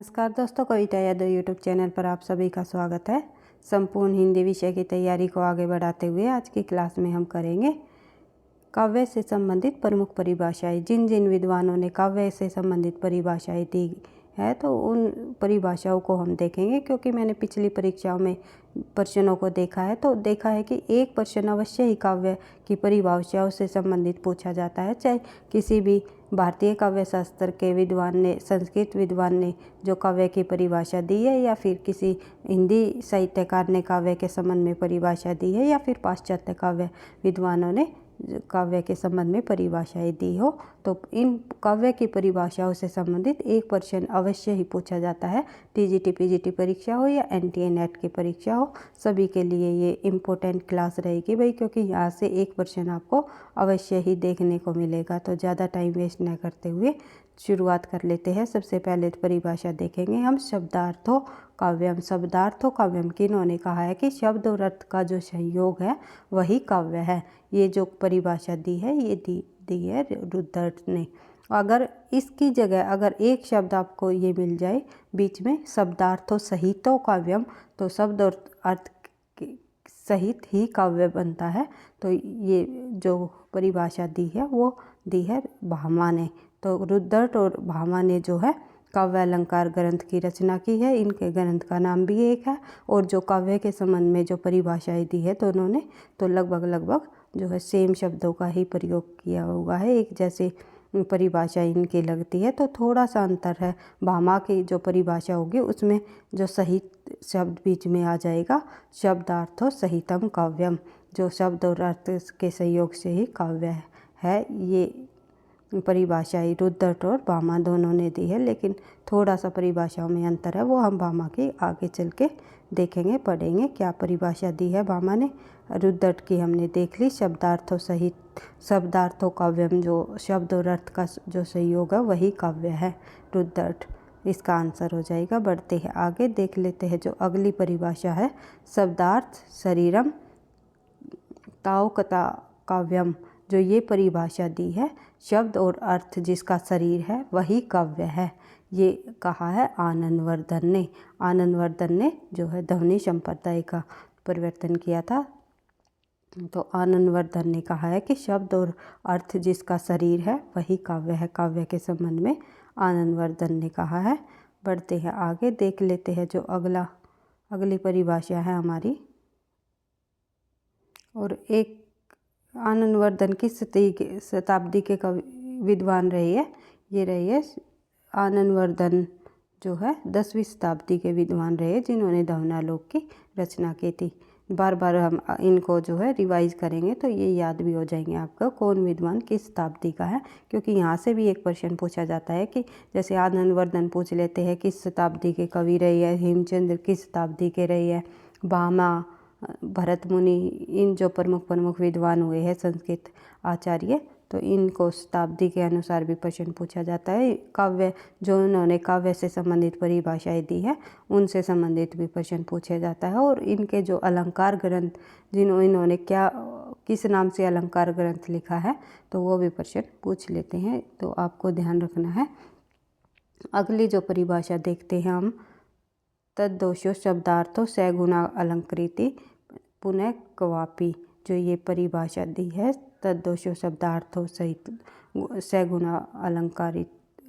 नमस्कार दोस्तों, कविता Yadav YouTube channel पर आप सभी का स्वागत है। संपूर्ण हिंदी विषय की तैयारी को आगे बढ़ाते हुए आज की क्लास में हम करेंगे काव्य से संबंधित प्रमुख परिभाषाएं। जिन जिन विद्वानों ने काव्य से संबंधित परिभाषाएं दी है तो उन परिभाषाओं को हम देखेंगे, क्योंकि मैंने पिछली परीक्षाओं में प्रश्नों को देखा है तो देखा है कि एक प्रश्न अवश्य ही काव्य की परिभाषाओं से संबंधित पूछा जाता है। चाहे किसी भी भारतीय काव्य शास्त्र के विद्वान ने, संस्कृत विद्वान ने जो काव्य की परिभाषा दी है, या फिर किसी हिंदी साहित्यकार ने काव्य के संबंध में परिभाषा दी है, या फिर पाश्चात्य काव्य विद्वानों ने काव्य के संबंध में परिभाषाएं दी हो, तो इन काव्य की परिभाषाओं से संबंधित एक प्रश्न अवश्य ही पूछा जाता है। टीजीटी पीजीटी परीक्षा हो या एनटीए नेट की परीक्षा हो, सभी के लिए ये इम्पोर्टेंट क्लास रहेगी भाई, क्योंकि यहाँ से एक प्रश्न आपको अवश्य ही देखने को मिलेगा। तो ज़्यादा टाइम वेस्ट न करते हुए शुरुआत कर लेते हैं। सबसे पहले परिभाषा देखेंगे हम शब्दार्थो काव्यम। शब्दार्थो काव्यम किन्होंने कहा है कि शब्द और अर्थ का जो संयोग है वही काव्य है। ये जो परिभाषा दी है ये दी है रुद्रट ने। अगर इसकी जगह अगर एक शब्द आपको ये मिल जाए बीच में शब्दार्थो सहितो काव्यम, तो शब्द और अर्थ सहित ही काव्य बनता है। तो ये जो परिभाषा दी है वो दी है भामा ने। तो रुद्रट और भामा ने जो है काव्य अलंकार ग्रंथ की रचना की है। इनके ग्रंथ का नाम भी एक है, और जो काव्य के संबंध में जो परिभाषाएं दी है तो उन्होंने तो लगभग जो है सेम शब्दों का ही प्रयोग किया हुआ है। एक जैसे परिभाषा इनकी लगती है, तो थोड़ा सा अंतर है। भामा की जो परिभाषा होगी उसमें जो सहित शब्द बीच में आ जाएगा, शब्दार्थो सहितम काव्यम, जो शब्द और अर्थ के सहयोग से ही काव्य है। ये परिभाषाएं रुद्रट और भामा दोनों ने दी है, लेकिन थोड़ा सा परिभाषाओं में अंतर है, वो हम भामा की आगे चल के देखेंगे, पढ़ेंगे क्या परिभाषा दी है भामा ने। रुद्रट की हमने देख ली, शब्दार्थों सहित शब्दार्थों काव्यम, जो शब्द और अर्थ का जो संयोग है वही काव्य है रुद्रट। इसका आंसर हो जाएगा। बढ़ते हैं आगे, देख लेते हैं जो अगली परिभाषा है शब्दार्थ शरीरम तावकता काव्यम। जो ये परिभाषा दी है, शब्द और अर्थ जिसका शरीर है वही काव्य है, ये कहा है आनंदवर्धन ने। आनंदवर्धन ने जो है ध्वनि संप्रदाय का परिवर्तन किया था। तो आनंदवर्धन ने कहा है कि शब्द और अर्थ जिसका शरीर है वही काव्य है। काव्य के संबंध में आनंदवर्धन ने कहा है। बढ़ते हैं आगे, देख लेते हैं जो अगली परिभाषा है हमारी। और एक आनंदवर्धन की शताब्दी के कवि विद्वान रही है, ये रही है आनंदवर्धन जो है 10वीं शताब्दी के विद्वान रहे, जिन्होंने ध्वन्यालोक की रचना की थी। बार बार हम इनको जो है रिवाइज करेंगे तो ये याद भी हो जाएंगे आपको कौन विद्वान किस शताब्दी का है, क्योंकि यहाँ से भी एक प्रश्न पूछा जाता है कि जैसे आनंदवर्धन पूछ लेते हैं किस शताब्दी के कवि रही है, हेमचंद्र किस शताब्दी के रही है, भामा, भरत मुनि, इन जो प्रमुख विद्वान हुए हैं संस्कृत आचार्य, तो इनको शताब्दी के अनुसार भी प्रश्न पूछा जाता है। काव्य जो उन्होंने काव्य से संबंधित परिभाषाएं दी है उनसे संबंधित भी प्रश्न पूछा जाता है। और इनके जो अलंकार ग्रंथ इन्होंने किस नाम से अलंकार ग्रंथ लिखा है तो वो भी प्रश्न पूछ लेते हैं, तो आपको ध्यान रखना है। अगली जो परिभाषा देखते हैं हम, तद्दोषो शब्दार्थो सगुणा अलंकृति पुनः क्वापि। जो ये परिभाषा दी है तद्दोषो शब्दार्थों सहित सगुणा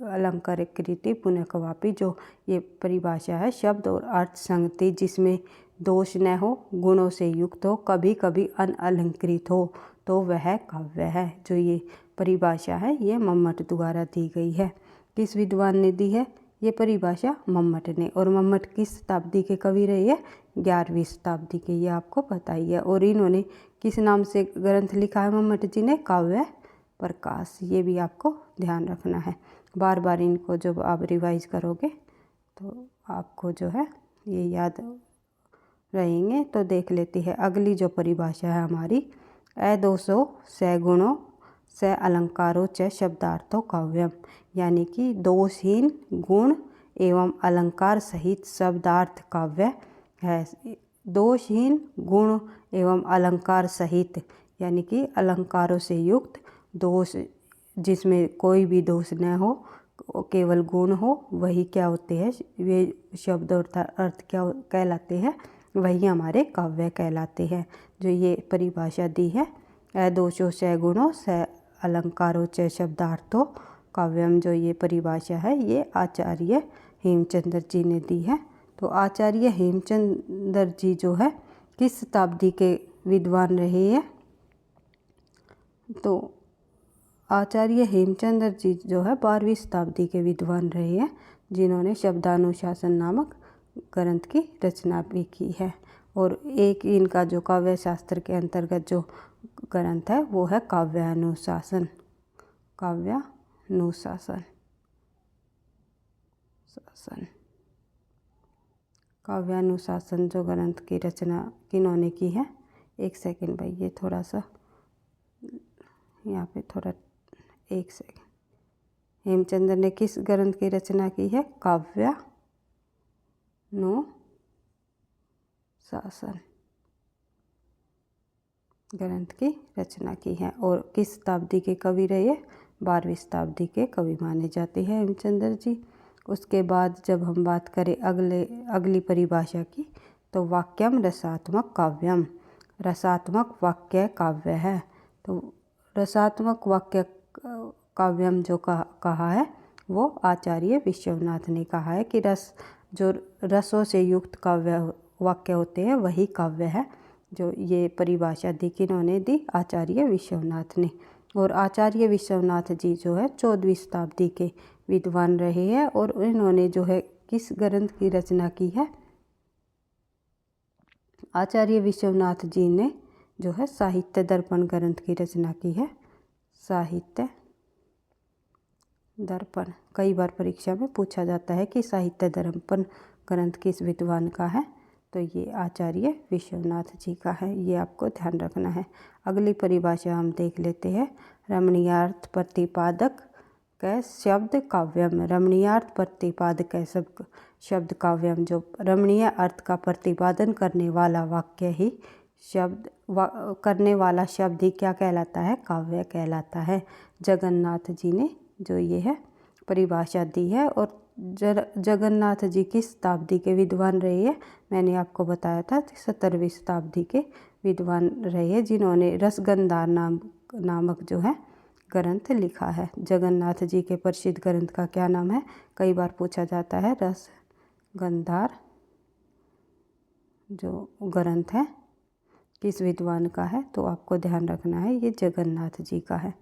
अलंकारिकृति पुनः क्वापि, जो ये परिभाषा है शब्द और अर्थ संगति जिसमें दोष न हो, गुणों से युक्त हो, कभी कभी अनअलंकृत हो, तो वह काव्य है। जो ये परिभाषा है ये मम्मट द्वारा दी गई है। किस विद्वान ने दी है ये परिभाषा? मम्मट ने। और मम्मट किस शताब्दी के कवि रहे हैं? 11वीं शताब्दी के, ये आपको पता ही है। और इन्होंने किस नाम से ग्रंथ लिखा है मम्मट जी ने? काव्य प्रकाश। ये भी आपको ध्यान रखना है। बार बार इनको जब आप रिवाइज करोगे तो आपको जो है ये याद रहेंगे। तो देख लेते हैं अगली जो परिभाषा है हमारी, अदोषो सगुणो स अलंकारो च शब्दार्थो काव्यम। यानी कि दोषहीन गुण एवं अलंकार सहित शब्दार्थ काव्य है। दोषहीन गुण एवं अलंकार सहित यानी कि अलंकारों से युक्त, दोष जिसमें कोई भी दोष न हो, केवल गुण हो वही क्या होते हैं, वे शब्द और अर्थ क्या कहलाते हैं, वही हमारे काव्य कहलाते हैं। जो ये परिभाषा दी है, दोषो स गुणो स अलंकारो च शब्दार्थो काव्यम, जो ये परिभाषा है ये आचार्य हेमचंद्र जी ने दी है। तो आचार्य हेमचंद्र जी जो है किस शताब्दी के विद्वान रहे हैं? तो आचार्य हेमचंद्र जी जो है 12वीं शताब्दी के विद्वान रहे हैं, जिन्होंने शब्दानुशासन नामक ग्रंथ की रचना भी की है। और एक इनका जो काव्य शास्त्र के अंतर्गत जो ग्रंथ है वो है काव्यानुशासन। काव्यानुशासन जो ग्रंथ की रचना किन्होंने की है? एक सेकंड भाई, ये थोड़ा सा यहाँ पे थोड़ा, एक सेकंड। हेमचंद्र ने किस ग्रंथ की रचना की है? काव्यानुशासन ग्रंथ की रचना की है। और किस शताब्दी के कवि रहे? 12वीं शताब्दी के कवि माने जाते हैं हेमचंद्र जी। उसके बाद जब हम बात करें अगली परिभाषा की, तो वाक्यम रसात्मक काव्यम, रसात्मक वाक्य काव्य है। तो रसात्मक वाक्य काव्यम जो कहा है वो आचार्य विश्वनाथ ने कहा है कि जो रसों से युक्त काव्य वाक्य होते हैं वही काव्य है। जो ये परिभाषा दी किन्होंने दी? आचार्य विश्वनाथ ने। और आचार्य विश्वनाथ जी जो है 14वीं शताब्दी के विद्वान रहे हैं। और इन्होंने जो है किस ग्रंथ की रचना की है? आचार्य विश्वनाथ जी ने जो है साहित्य दर्पण ग्रंथ की रचना की है। साहित्य दर्पण, कई बार परीक्षा में पूछा जाता है कि साहित्य दर्पण ग्रंथ किस विद्वान का है? तो ये आचार्य विश्वनाथ जी का है, ये आपको ध्यान रखना है। अगली परिभाषा हम देख लेते हैं। रमणीयार्थ प्रतिपादक कै शब्द काव्यम, रमणीयार्थ प्रतिपादक कै शब्द काव्यम, जो रमणीय अर्थ का प्रतिपादन करने वाला वाक्य ही करने वाला शब्द ही क्या कहलाता है? काव्य कहलाता है। जगन्नाथ जी ने जो ये है परिभाषा दी है। और जगन्नाथ जी किस शताब्दी के विद्वान रहे हैं? मैंने आपको बताया था 17वीं शताब्दी के विद्वान रहे हैं, जिन्होंने रसगंधार नामक जो है ग्रंथ लिखा है। जगन्नाथ जी के प्रसिद्ध ग्रंथ का क्या नाम है? कई बार पूछा जाता है। रसगंधार जो ग्रंथ है किस विद्वान का है? तो आपको ध्यान रखना है ये जगन्नाथ जी का है।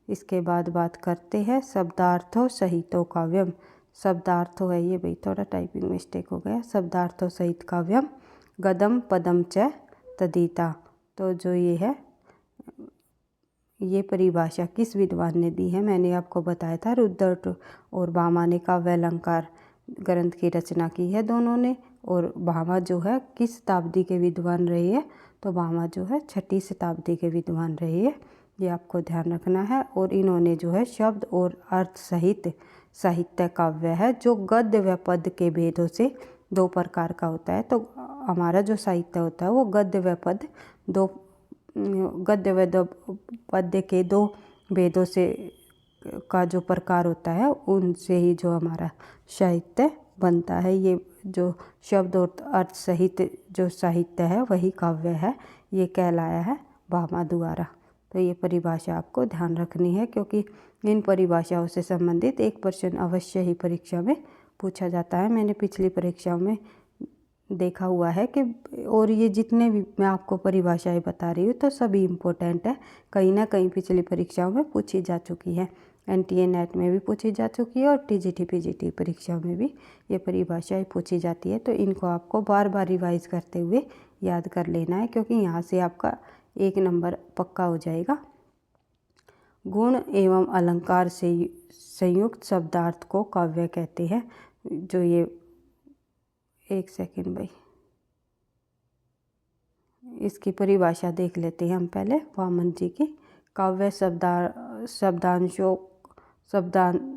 इसके बाद बात करते हैं शब्दार्थो सहितो काव्यम। शब्दार्थो है ये, भाई थोड़ा टाइपिंग मिस्टेक हो गया। शब्दार्थो सहित काव्यम गदम पदम च तदिता। तो जो ये है ये परिभाषा किस विद्वान ने दी है? मैंने आपको बताया था रुद्र और भामा ने काव्यालंकार ग्रंथ की रचना की है दोनों ने। और भामा जो है किस शताब्दी के विद्वान रहे हैं? तो भामा जो है 6ठी शताब्दी के विद्वान रहे हैं, ये आपको ध्यान रखना है। और इन्होंने जो है शब्द और अर्थ सहित साहित्य काव्य है, जो गद्य व पद्य के भेदों से 2 प्रकार का होता है। तो हमारा जो साहित्य होता है वो गद्य व पद्य के 2 भेदों से का जो प्रकार होता है उनसे ही जो हमारा साहित्य बनता है। ये जो शब्द और अर्थ सहित जो साहित्य है वही काव्य है, ये कहलाया है भामा द्वारा। तो ये परिभाषा आपको ध्यान रखनी है, क्योंकि इन परिभाषाओं से संबंधित एक प्रश्न अवश्य ही परीक्षा में पूछा जाता है। मैंने पिछली परीक्षाओं में देखा हुआ है कि, और ये जितने भी मैं आपको परिभाषाएं बता रही हूँ तो सभी इम्पोर्टेंट है, कहीं ना कहीं पिछली परीक्षाओं में पूछी जा चुकी है। NTA नेट में भी पूछी जा चुकी है और TGT PGT परीक्षाओं में भी ये परिभाषाएं पूछी जाती है। तो इनको आपको बार बार रिवाइज करते हुए याद कर लेना है, क्योंकि यहाँ से आपका 1 नंबर पक्का हो जाएगा। गुण एवं अलंकार से संयुक्त शब्दार्थ को काव्य कहते हैं। जो ये, एक सेकंड भाई, इसकी परिभाषा देख लेते हैं हम पहले वामन जी की। काव्य शब्दायम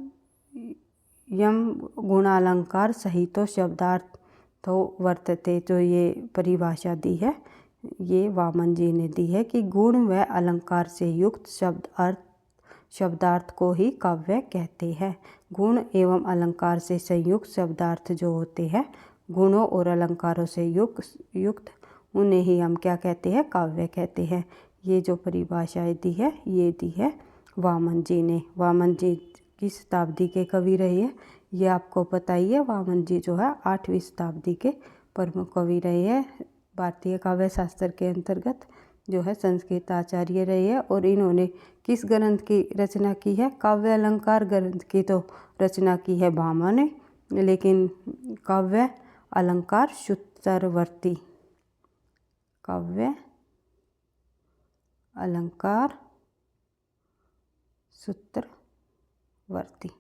गुणालंकार सहितो शब्दार्थो वर्तते। जो ये परिभाषा दी है ये वामन जी ने दी है कि गुण व अलंकार से युक्त शब्दार्थ को ही काव्य कहते हैं। गुण एवं अलंकार से संयुक्त शब्दार्थ जो होते हैं, गुणों और अलंकारों से युक्त, उन्हें ही हम क्या कहते हैं, काव्य कहते हैं। ये जो परिभाषाएं दी है ये दी है वामन जी ने। वामन जी किस शताब्दी के कवि रहे हैं ये आपको पता ही है। वामन जी जो है 8वीं शताब्दी के प्रमुख कवि रहे हैं। भारतीय काव्य शास्त्र के अंतर्गत जो है संस्कृत आचार्य रहे हैं। और इन्होंने किस ग्रंथ की रचना की है, काव्य अलंकार ग्रंथ की तो रचना की है भामा ने, लेकिन काव्य अलंकार सूत्रवर्ती, काव्य अलंकार सूत्रवर्ती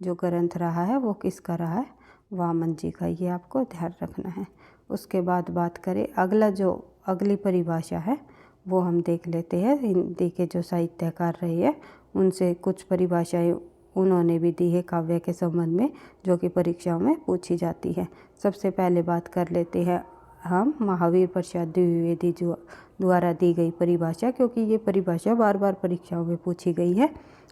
जो ग्रंथ रहा है वो किसका रहा है, वामन जी का। ये आपको ध्यान रखना है। उसके बाद बात करें अगली परिभाषा है वो हम देख लेते हैं। हिंदी के जो साहित्यकार रहे हैं उनसे कुछ परिभाषाएं उन्होंने भी दी है काव्य के संबंध में, जो कि परीक्षाओं में पूछी जाती है। सबसे पहले बात कर लेते हैं हम महावीर प्रसाद द्विवेदी द्वारा दी गई परिभाषा, क्योंकि ये परिभाषा बार बार परीक्षाओं में पूछी गई है।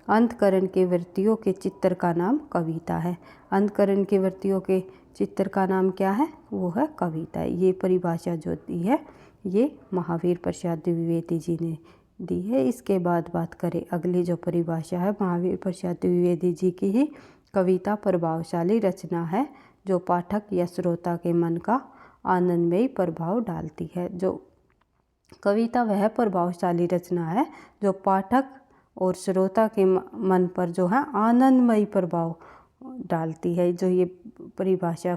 अंतःकरण के वृत्तियों के चित्र का नाम कविता है। अंतःकरण के वृत्तियों के चित्र का नाम क्या है, वो है कविता। ये परिभाषा जो दी है ये महावीर प्रसाद द्विवेदी जी ने दी है। इसके बाद बात करें अगली जो परिभाषा है महावीर प्रसाद द्विवेदी जी की ही, कविता प्रभावशाली रचना है जो पाठक या श्रोता के मन का आनंदमयी प्रभाव डालती है। जो कविता वह प्रभावशाली रचना है जो पाठक और श्रोता के मन पर जो है आनंदमयी प्रभाव डालती है। जो ये परिभाषा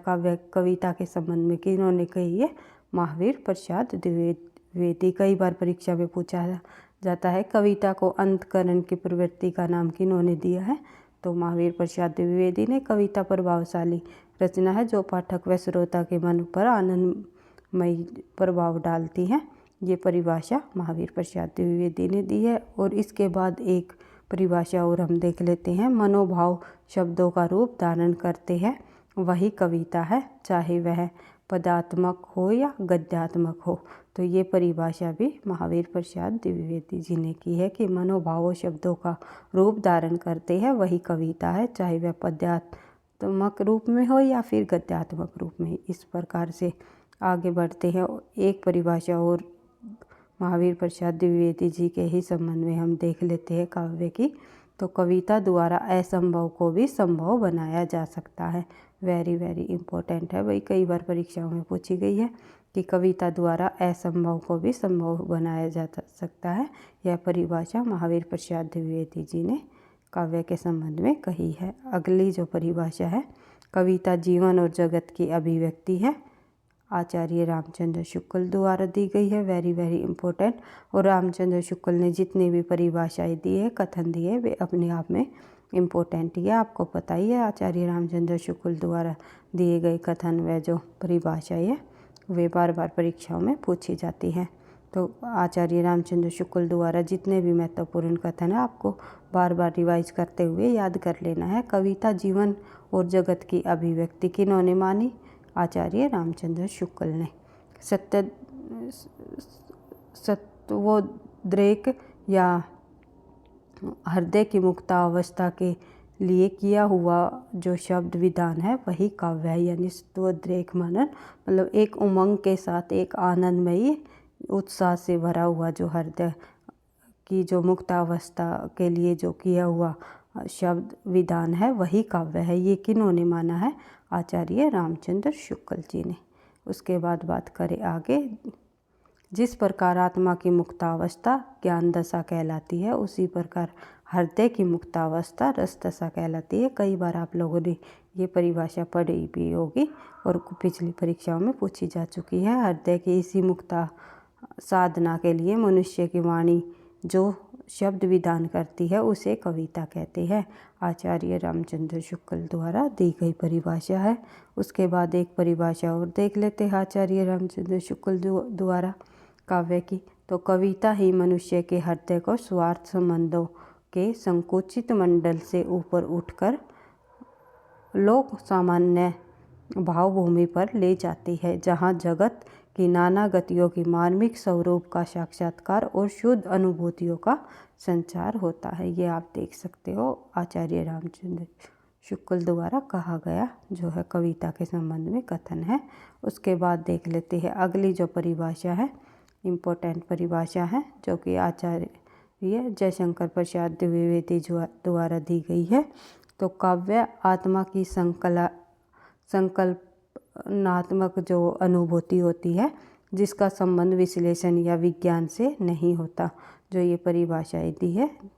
कविता के संबंध में किन्होंने कही है, महावीर प्रसाद द्विवेदी। कई बार परीक्षा में पूछा जाता है कविता को अंतःकरण की प्रवृत्ति का नाम किन्होंने दिया है, तो महावीर प्रसाद द्विवेदी ने। कविता प्रभावशाली रचना है जो पाठक व श्रोता के मन पर आनंदमयी प्रभाव डालती है। ये परिभाषा महावीर प्रसाद द्विवेदी ने दी है। और इसके बाद एक परिभाषा और हम देख लेते हैं, मनोभाव शब्दों का रूप धारण करते हैं वही कविता है, चाहे वह पदात्मक हो या गद्यात्मक हो। तो ये परिभाषा भी महावीर प्रसाद द्विवेदी जी ने की है कि मनोभाव शब्दों का रूप धारण करते हैं वही कविता है, चाहे वह पद्यात्मक रूप में हो या फिर गद्यात्मक रूप में। इस प्रकार से आगे बढ़ते हैं। एक परिभाषा और महावीर प्रसाद द्विवेदी जी के ही संबंध में हम देख लेते हैं काव्य की। तो कविता द्वारा असंभव को भी संभव बनाया जा सकता है। वेरी वेरी इंपॉर्टेंट है भाई, कई बार परीक्षाओं में पूछी गई है कि कविता द्वारा असंभव को भी संभव बनाया जा सकता है। यह परिभाषा महावीर प्रसाद द्विवेदी जी ने काव्य के संबंध में कही है। अगली जो परिभाषा है, कविता जीवन और जगत की अभिव्यक्ति है, आचार्य रामचंद्र शुक्ल द्वारा दी गई है। Very very important. और रामचंद्र शुक्ल ने जितनी भी परिभाषाएं दी है, कथन दिए, वे अपने आप में इम्पोर्टेंट ही है। आपको पता ही है आचार्य रामचंद्र शुक्ल द्वारा दिए गए कथन व जो परिभाषाएं है वे बार बार परीक्षाओं में पूछी जाती हैं। तो आचार्य रामचंद्र शुक्ल द्वारा जितने भी महत्वपूर्ण कथन है आपको बार बार रिवाइज करते हुए याद कर लेना है। कविता जीवन और जगत की अभिव्यक्ति किन्होंने मानी, आचार्य रामचंद्र शुक्ल ने। सत्वोद्रेक या हृदय की मुक्तावस्था के लिए किया हुआ जो शब्द विधान है वही काव्य है। यानी सत्वोद्रेक मनन मतलब एक उमंग के साथ एक आनंदमयी उत्साह से भरा हुआ जो हृदय की जो मुक्तावस्था के लिए जो किया हुआ शब्द विधान है वही काव्य है। ये किन्होंने माना है, आचार्य रामचंद्र शुक्ल जी ने। उसके बाद बात करें आगे, जिस प्रकार आत्मा की मुक्तावस्था ज्ञान दशा कहलाती है उसी प्रकार हृदय की मुक्तावस्था रस दशा कहलाती है। कई बार आप लोगों ने ये परिभाषा पढ़ी भी होगी और पिछली परीक्षाओं में पूछी जा चुकी है। हृदय की इसी मुक्ता साधना के लिए मनुष्य की वाणी जो शब्द विधान करती है उसे कविता कहते हैं। आचार्य रामचंद्र शुक्ल द्वारा दी गई परिभाषा है। उसके बाद एक परिभाषा और देख लेते हैं आचार्य रामचंद्र शुक्ल द्वारा काव्य की। तो कविता ही मनुष्य के हृदय को स्वार्थ संबंधों के संकुचित मंडल से ऊपर उठकर लोक सामान्य भावभूमि पर ले जाती है, जहाँ जगत की नाना गतियों की मार्मिक स्वरूप का साक्षात्कार और शुद्ध अनुभूतियों का संचार होता है। ये आप देख सकते हो आचार्य रामचंद्र शुक्ल द्वारा कहा गया जो है कविता के संबंध में कथन है। उसके बाद देख लेते हैं अगली जो परिभाषा है, इम्पोर्टेंट परिभाषा है, जो कि आचार्य जयशंकर प्रसाद द्विवेदी द्वारा दी गई है। तो काव्य आत्मा की संकल्पनात्मक जो अनुभूति होती है, जिसका संबंध विश्लेषण या विज्ञान से नहीं होता। जो ये परिभाषाएं दी है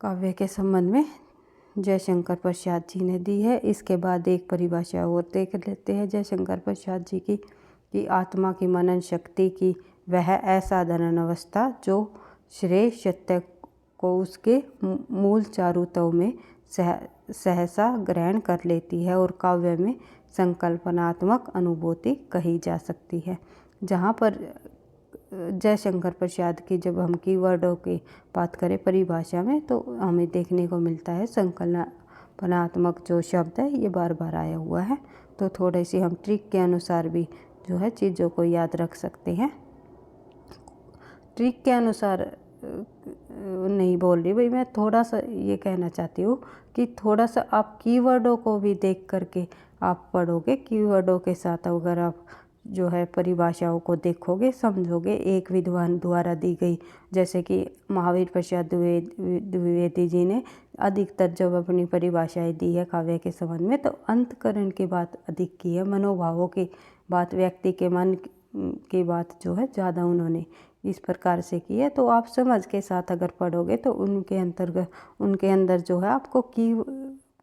काव्य के संबंध में जयशंकर प्रसाद जी ने दी है। इसके बाद एक परिभाषा और देख लेते हैं जयशंकर प्रसाद जी की, कि आत्मा की मनन शक्ति की वह असाधारण अवस्था जो श्रेय सत्य को उसके मूल चारुत्व में सहसा ग्रहण कर लेती है और काव्य में संकल्पनात्मक अनुभूति कही जा सकती है। जहाँ पर जयशंकर प्रसाद की जब हम कीवर्डों की बात करें परिभाषा में, तो हमें देखने को मिलता है संकल्पनात्मक जो शब्द है ये बार बार आया हुआ है। तो थोड़ी सी हम ट्रिक के अनुसार भी जो है चीज़ों को याद रख सकते हैं। ट्रिक के अनुसार नहीं बोल रही भाई, मैं थोड़ा सा ये कहना चाहती हूँ कि थोड़ा सा आप कीवर्डों को भी देख करके आप पढ़ोगे। कीवर्डों के साथ अगर आप जो है परिभाषाओं को देखोगे, समझोगे, एक विद्वान द्वारा दी गई, जैसे कि महावीर प्रसाद द्विवेदी जी ने अधिकतर जब अपनी परिभाषाएं दी है काव्य के संबंध में, तो अंतःकरण की बात अधिक की है, मनोभावों की बात, व्यक्ति के मन की बात जो है ज़्यादा उन्होंने इस प्रकार से की है। तो आप समझ के साथ अगर पढ़ोगे तो उनके अंदर जो है आपको की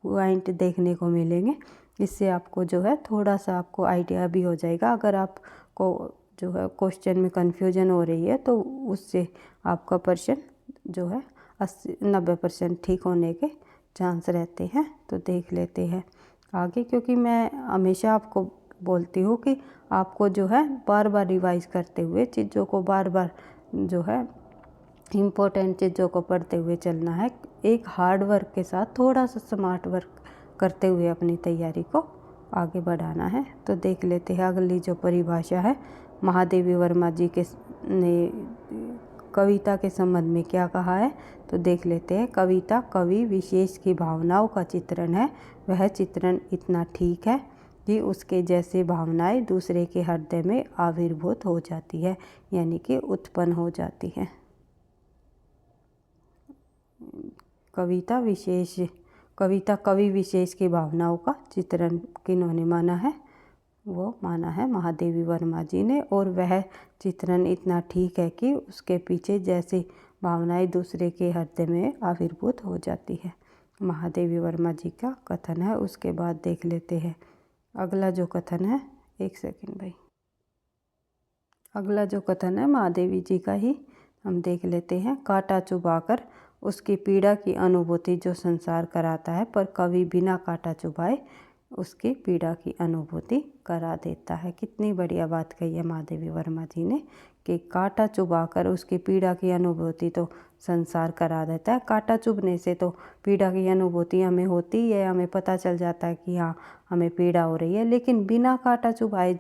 पॉइंट देखने को मिलेंगे। इससे आपको जो है थोड़ा सा आपको आइडिया भी हो जाएगा। अगर आपको जो है क्वेश्चन में कन्फ्यूजन हो रही है तो उससे आपका प्रश्न जो है 80-90% ठीक होने के चांस रहते हैं। तो देख लेते हैं आगे, क्योंकि मैं हमेशा आपको बोलती हूँ कि आपको जो है बार बार रिवाइज करते हुए चीज़ों को बार बार जो है इम्पोर्टेंट चीज़ों को पढ़ते हुए चलना है। एक हार्ड वर्क के साथ थोड़ा सा स्मार्ट वर्क करते हुए अपनी तैयारी को आगे बढ़ाना है। तो देख लेते हैं अगली जो परिभाषा है, महादेवी वर्मा जी के ने कविता के संबंध में क्या कहा है। तो देख लेते हैं, कविता कवि विशेष की भावनाओं का चित्रण है। वह चित्रण इतना ठीक है कि उसके जैसे भावनाएं दूसरे के हृदय में आविर्भूत हो जाती है, यानी कि उत्पन्न हो जाती है। कविता कवि विशेष की भावनाओं का चित्रण किन्होंने माना है, वो माना है महादेवी वर्मा जी ने। और वह चित्रण इतना ठीक है कि उसके पीछे जैसे भावनाएं दूसरे के हृदय में आविर्भूत हो जाती है, महादेवी वर्मा जी का कथन है। उसके बाद देख लेते हैं अगला जो कथन है, एक सेकंड भाई, अगला जो कथन है महादेवी जी का ही हम देख लेते हैं। कांटा चुभाकर उसकी पीड़ा की अनुभूति जो संसार कराता है, पर कवि बिना कांटा चुभाए उसकी पीड़ा की अनुभूति करा देता है। कितनी बढ़िया बात कही है महादेवी वर्मा जी ने कि कांटा चुभाकर उसकी पीड़ा की अनुभूति तो संसार करा देता है। कांटा चुभने से तो पीड़ा की अनुभूति हमें होती है, हमें पता चल जाता है कि हाँ हमें पीड़ा हो रही है, लेकिन बिना कांटा चुभाए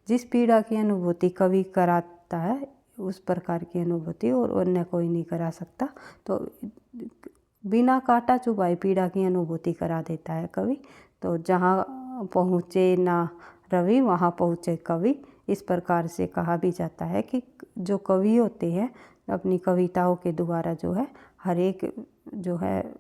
जिस पीड़ा की अनुभूति कवि कराता है उस प्रकार की अनुभूति और अन्य कोई नहीं करा सकता। तो बिना कांटा चुभाए पीड़ा की अनुभूति करा देता है कवि। तो जहाँ पहुँचे ना रवि वहाँ पहुँचे कवि, इस प्रकार से कहा भी जाता है कि जो कवि होते हैं अपनी कविताओं के द्वारा जो है हर एक जो है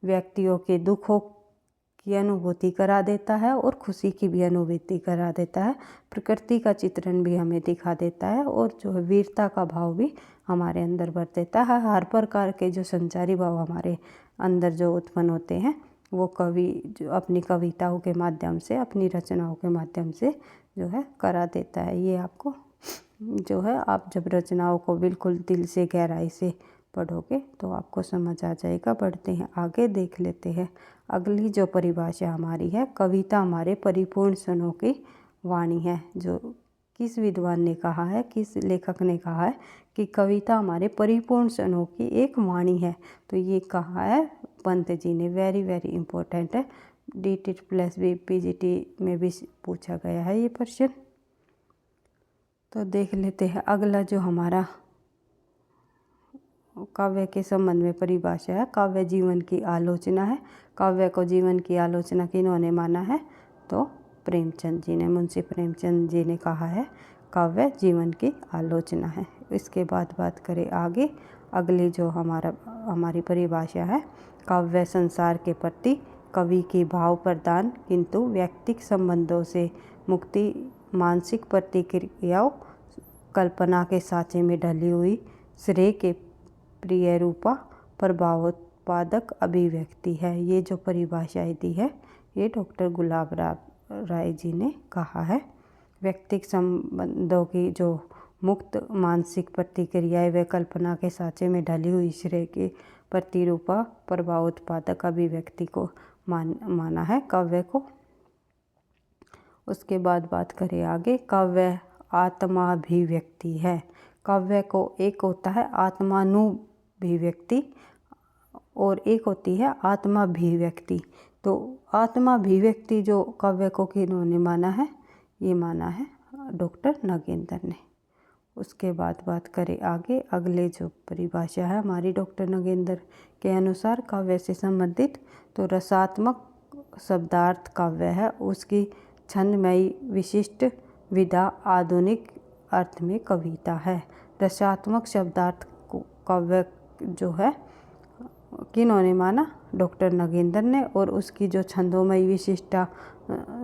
व्यक्तियों के दुखों की अनुभूति करा देता है और खुशी की भी अनुभूति करा देता है। प्रकृति का चित्रण भी हमें दिखा देता है और जो है वीरता का भाव भी हमारे अंदर भर देता है। हर प्रकार के जो संचारी भाव हमारे अंदर जो उत्पन्न होते हैं वो कवि जो अपनी कविताओं के माध्यम से, अपनी रचनाओं के माध्यम से जो है करा देता है। ये आपको जो है आप जब रचनाओं को बिल्कुल दिल से गहराई से पढ़ोगे तो आपको समझ आ जाएगा। बढ़ते हैं आगे, देख लेते हैं अगली जो परिभाषा हमारी है, कविता हमारे परिपूर्ण क्षणों की वाणी है। जो किस विद्वान ने कहा है, किस लेखक ने कहा है कि कविता हमारे परिपूर्ण क्षणों की एक वाणी है। तो ये कहा है पंत जी ने, वेरी वेरी इम्पोर्टेंट है। DTT+B PGT में भी पूछा गया है ये प्रश्न। तो देख लेते हैं अगला जो हमारा काव्य के संबंध में परिभाषा है। काव्य जीवन की आलोचना है। काव्य को जीवन की आलोचना किन्होंने माना है? तो प्रेमचंद जी ने, मुंशी प्रेमचंद जी ने कहा है काव्य जीवन की आलोचना है। इसके बाद बात करें आगे, अगली जो हमारी परिभाषा है, काव्य संसार के प्रति कवि की भाव प्रदान किंतु व्यक्तिक संबंधों से मुक्ति, मानसिक प्रतिक्रियाओं, कल्पना के साँचे में ढली हुई श्रेय के प्रिय रूपा प्रभावोत्पादक अभिव्यक्ति है। ये जो परिभाषाएं दी है ये डॉक्टर गुलाब राय जी ने कहा है। व्यक्तिक संबंधों की जो मुक्त मानसिक प्रतिक्रियाएं व कल्पना के साँचे में ढली हुई श्रेय के प्रतिरूपा प्रभावोत्पादक अभिव्यक्ति को माना है काव्य को। उसके बाद बात करें आगे, काव्य आत्माभिव्यक्ति है। काव्य को एक होता है आत्मानुभूति और एक होती है आत्माभिव्यक्ति। तो आत्माभिव्यक्ति जो काव्य को किन्होंने माना है? ये माना है डॉक्टर नगेंद्र ने। उसके बाद बात करें आगे, अगले जो परिभाषा है हमारी डॉक्टर नगेंद्र के अनुसार काव्य से संबंधित, तो रसात्मक शब्दार्थ काव्य है, उसकी छंदमयी विशिष्ट विधा आधुनिक अर्थ में कविता है। रसात्मक शब्दार्थ काव्य जो है किन्होंने माना? डॉक्टर नगेंद्र ने। और उसकी जो छंदोमयी विशिष्टा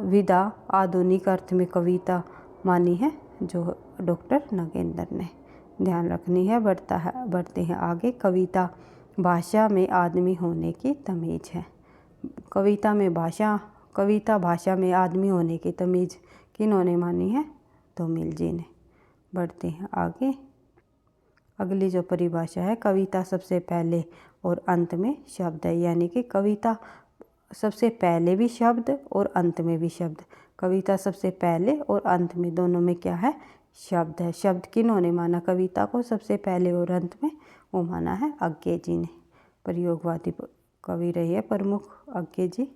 विधा आधुनिक अर्थ में कविता मानी है जो डॉक्टर नगेंद्र ने। ध्यान रखनी है। बढ़ते हैं आगे, कविता भाषा में आदमी होने की तमीज है। कविता भाषा में आदमी होने की तमीज किन्होंने मानी है? धूमिल जी ने। बढ़ते हैं आगे, अगली जो परिभाषा है, कविता सबसे पहले और अंत में शब्द है। यानी कि कविता सबसे पहले भी शब्द और अंत में भी शब्द। कविता सबसे पहले और अंत में दोनों में क्या है? शब्द है। शब्द किन्होंने माना कविता को सबसे पहले और अंत में? वो माना है अज्ञे जी ने। प्रयोगवादी कवि रहे हैं प्रमुख अज्ञे जी,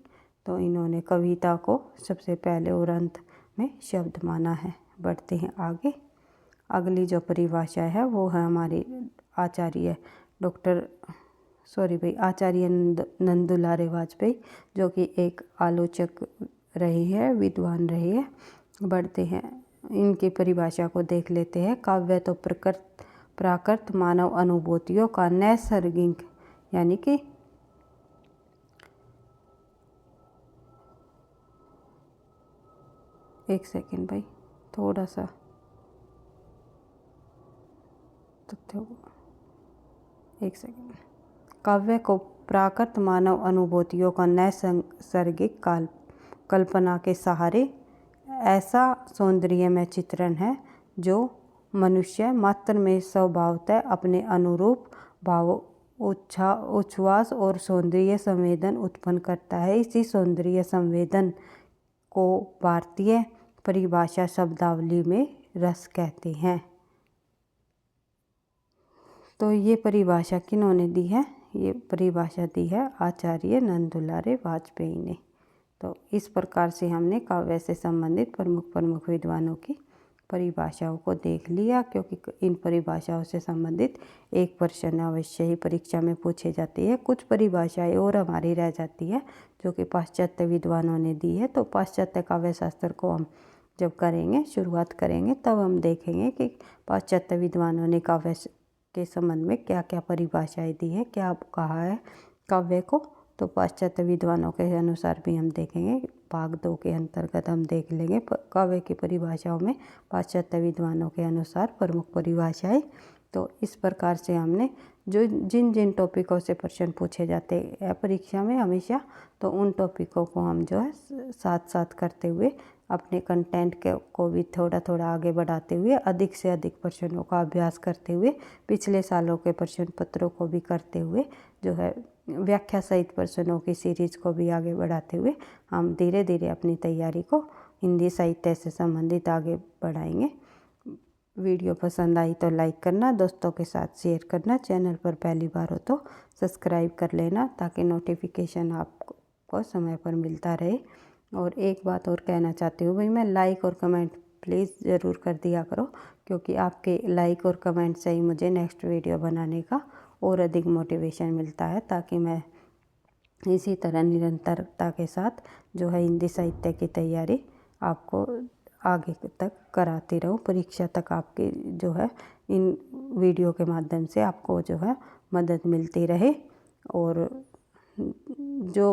तो इन्होंने कविता को सबसे पहले और अंत में शब्द माना है। बढ़ते हैं आगे, अगली जो परिभाषा है वो है हमारी आचार्य नंदुलारे वाजपेयी, जो कि एक आलोचक रहे हैं, विद्वान रहे हैं। बढ़ते हैं, इनकी परिभाषा को देख लेते हैं। काव्य तो प्राकृत मानव अनुभूतियों का नैसर्गिक, यानी कि एक सेकंड भाई, थोड़ा सा एक सेकंड। काव्य को प्राकृत मानव अनुभूतियों का नैसर्गिक कल्पना के सहारे ऐसा सौंदर्यमय चित्रण है जो मनुष्य मात्र में स्वभावतः अपने अनुरूप भाव, उच्छ्वास और सौंदर्य संवेदन उत्पन्न करता है। इसी सौंदर्य संवेदन को भारतीय परिभाषा शब्दावली में रस कहते हैं। तो ये परिभाषा किन्होंने दी है? ये परिभाषा दी है आचार्य नंदुलारे वाजपेयी ने। तो इस प्रकार से हमने काव्य से संबंधित प्रमुख विद्वानों की परिभाषाओं को देख लिया, क्योंकि इन परिभाषाओं से संबंधित एक प्रश्न अवश्य ही परीक्षा में पूछे जाती है। कुछ परिभाषाएं और हमारी रह जाती है जो कि पाश्चात्य विद्वानों ने दी है। तो पाश्चात्य काव्य शास्त्र को हम जब शुरुआत करेंगे तब हम देखेंगे कि पाश्चात्य विद्वानों ने काव्य के संबंध में क्या क्या परिभाषाएं दी है, क्या कहा है काव्य को। तो पाश्चात्य विद्वानों के अनुसार भी हम देखेंगे। भाग 2 के अंतर्गत हम देख लेंगे काव्य की परिभाषाओं में पाश्चात्य विद्वानों के अनुसार प्रमुख परिभाषाएं। तो इस प्रकार से हमने जो जिन टॉपिकों से प्रश्न पूछे जाते हैं परीक्षा में हमेशा, तो उन टॉपिकों को हम जो है साथ साथ करते हुए अपने कंटेंट को भी थोड़ा थोड़ा आगे बढ़ाते हुए अधिक से अधिक प्रश्नों का अभ्यास करते हुए पिछले सालों के प्रश्न पत्रों को भी करते हुए जो है व्याख्या सहित प्रश्नों की सीरीज को भी आगे बढ़ाते हुए हम धीरे धीरे अपनी तैयारी को हिंदी साहित्य से संबंधित आगे बढ़ाएंगे। वीडियो पसंद आई तो लाइक करना, दोस्तों के साथ शेयर करना, चैनल पर पहली बार हो तो सब्सक्राइब कर लेना ताकि नोटिफिकेशन आपको आपको समय पर मिलता रहे। और एक बात और कहना चाहती हूँ भाई, मैं लाइक और कमेंट प्लीज़ ज़रूर कर दिया करो, क्योंकि आपके लाइक और कमेंट से ही मुझे नेक्स्ट वीडियो बनाने का और अधिक मोटिवेशन मिलता है, ताकि मैं इसी तरह निरंतरता के साथ जो है हिंदी साहित्य की तैयारी आपको आगे तक कराती रहूं। परीक्षा तक आपकी जो है इन वीडियो के माध्यम से आपको जो है मदद मिलती रहे। और जो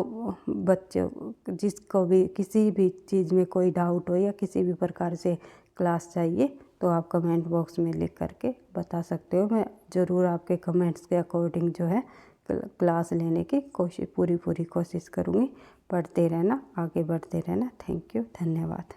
बच्चों जिसको भी किसी भी चीज़ में कोई डाउट हो या किसी भी प्रकार से क्लास चाहिए, तो आप कमेंट बॉक्स में लिख करके बता सकते हो। मैं ज़रूर आपके कमेंट्स के अकॉर्डिंग जो है क्लास लेने की पूरी कोशिश करूँगी। पढ़ते रहना, आगे बढ़ते रहना। थैंक यू, धन्यवाद।